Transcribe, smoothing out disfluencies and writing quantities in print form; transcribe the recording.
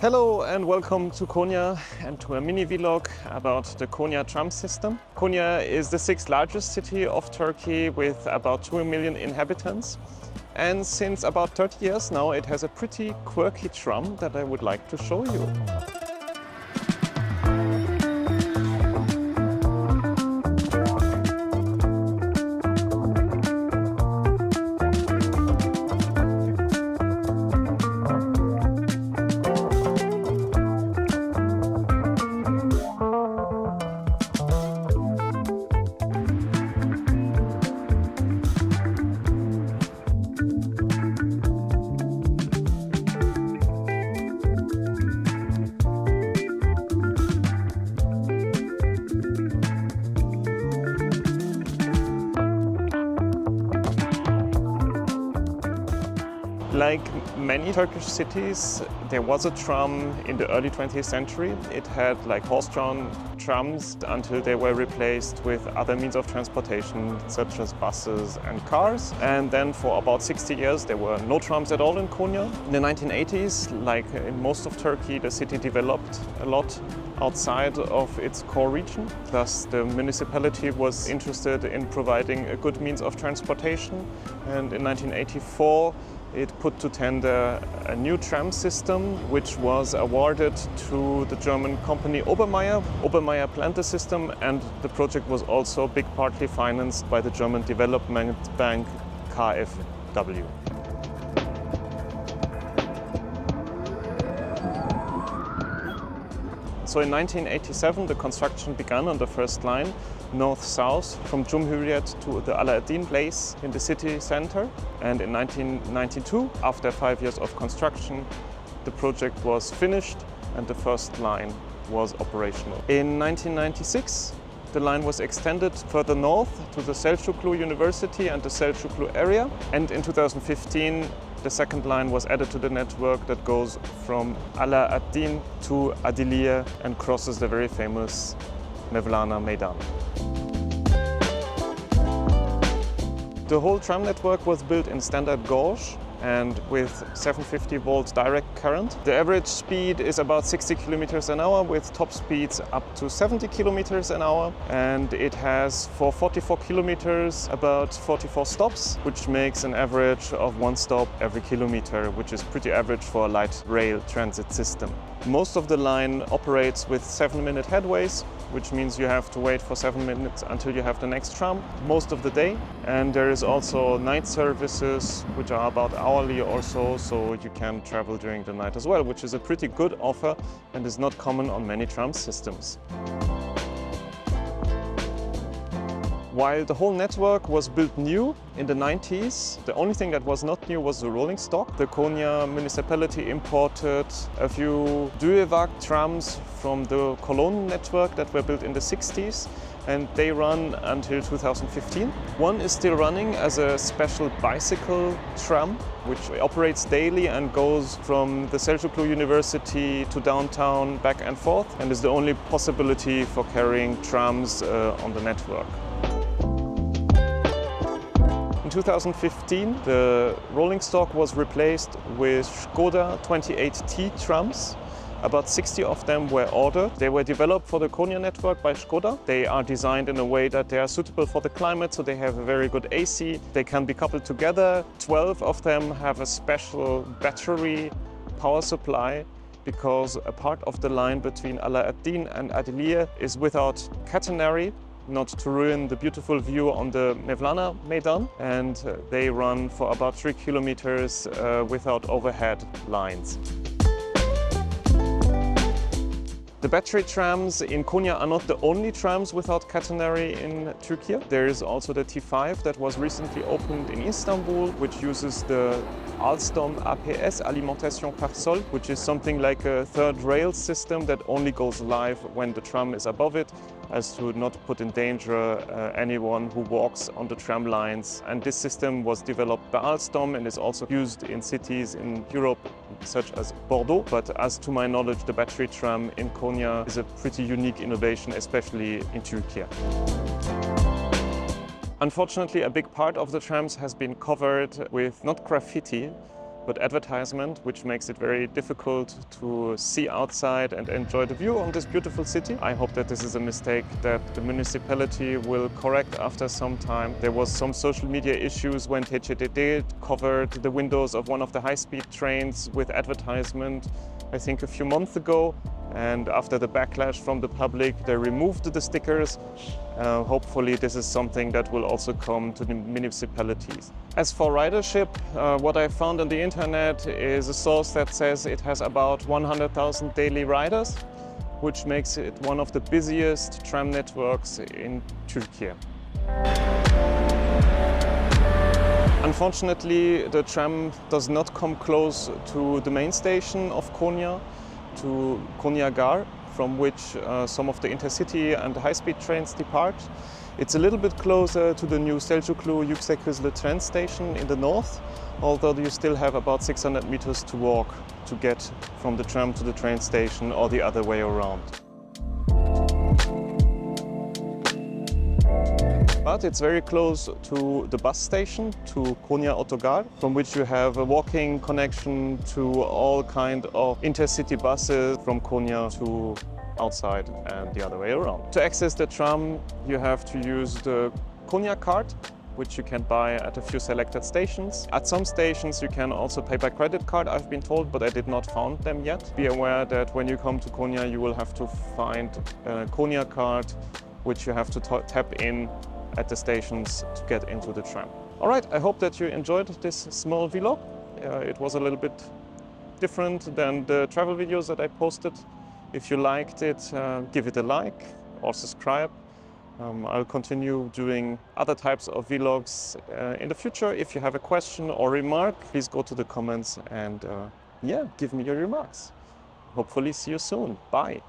Hello and welcome to Konya and to a mini vlog about the Konya tram system. Konya is the sixth largest city of Turkey with about 2 million inhabitants. And since about 30 years now, it has a pretty quirky tram that I would like to show you. Like many Turkish cities, there was a tram in the early 20th century. It had like horse-drawn trams until they were replaced with other means of transportation, such as buses and cars. And then for about 60 years, there were no trams at all in Konya. In the 1980s, like in most of Turkey, the city developed a lot outside of its core region. Thus, the municipality was interested in providing a good means of transportation. And in 1984, it put to tender a new tram system, which was awarded to the German company Obermayr. Obermayr planned the system, and the project was also big partly financed by the German development bank KfW. So in 1987, the construction began on the first line, north-south, from Cumhuriyet to the Alaaddin place in the city center. And in 1992, after 5 years of construction, the project was finished and the first line was operational. In 1996, the line was extended further north to the Selçuklu University and the Selçuklu area. And in 2015, the second line was added to the network that goes from Alaaddin to Adiliye and crosses the very famous Mevlana Meydan. The whole tram network was built in standard gauge and with 750 volts direct current. The average speed is about 60 kilometers an hour with top speeds up to 70 kilometers an hour. And it has for 44 kilometers about 44 stops, which makes an average of 1 stop every kilometer, which is pretty average for a light rail transit system. Most of the line operates with 7-minute headways, which means you have to wait for 7 minutes until you have the next tram most of the day. And there is also night services, which are about hourly or so you can travel during the night as well, which is a pretty good offer and is not common on many tram systems. While the whole network was built new in the 90s, the only thing that was not new was the rolling stock. The Konya municipality imported a few Duewags trams from the Cologne network that were built in the 60s, and they run until 2015. One is still running as a special bicycle tram, which operates daily and goes from the Selçuklu University to downtown back and forth, and is the only possibility for carrying trams on the network. In 2015, the rolling stock was replaced with Skoda 28T trams. About 60 of them were ordered. They were developed for the Konya network by Skoda. They are designed in a way that they are suitable for the climate, so they have a very good AC. They can be coupled together. 12 of them have a special battery power supply because a part of the line between Alaaddin and Adiliye is without catenary, not to ruin the beautiful view on the Mevlana Meydan, and they run for about 3 kilometers without overhead lines. The battery trams in Konya are not the only trams without catenary in Turkey. There is also the T5 that was recently opened in Istanbul, which uses the Alstom APS, Alimentation par Sol, which is something like a third rail system that only goes live when the tram is above it, as to not put in danger anyone who walks on the tram lines. And this system was developed by Alstom and is also used in cities in Europe, such as Bordeaux. But as to my knowledge, the battery tram in Konya is a pretty unique innovation, especially in Turkey. Unfortunately, a big part of the trams has been covered with not graffiti, but advertisement, which makes it very difficult to see outside and enjoy the view on this beautiful city. I hope that this is a mistake that the municipality will correct after some time. There was some social media issues when TGDD covered the windows of one of the high-speed trains with advertisement, I think a few months ago. And after the backlash from the public, they removed the stickers. Hopefully this is something that will also come to the municipalities. As for ridership, what I found on the internet is a source that says it has about 100,000 daily riders, which makes it one of the busiest tram networks in Turkey. Unfortunately, the tram does not come close to the main station of Konya, to Konya Gar, from which some of the intercity and high-speed trains depart. It's a little bit closer to the new Selçuklu Yüksekhızlı train station in the north, although you still have about 600 meters to walk to get from the tram to the train station or the other way around. But it's very close to the bus station, to Konya Otogar, from which you have a walking connection to all kind of intercity buses from Konya to outside and the other way around. To access the tram, you have to use the Konya card, which you can buy at a few selected stations. At some stations you can also pay by credit card, I've been told, but I did not find them yet. Be aware that when you come to Konya, you will have to find a Konya card, which you have to tap in at the stations to get into the tram. All right, I hope that you enjoyed this small vlog. It was a little bit different than the travel videos that I posted. If you liked it, give it a like or subscribe. I'll continue doing other types of vlogs in the future. If you have a question or remark, please go to the comments and yeah, give me your remarks. Hopefully see you soon. Bye.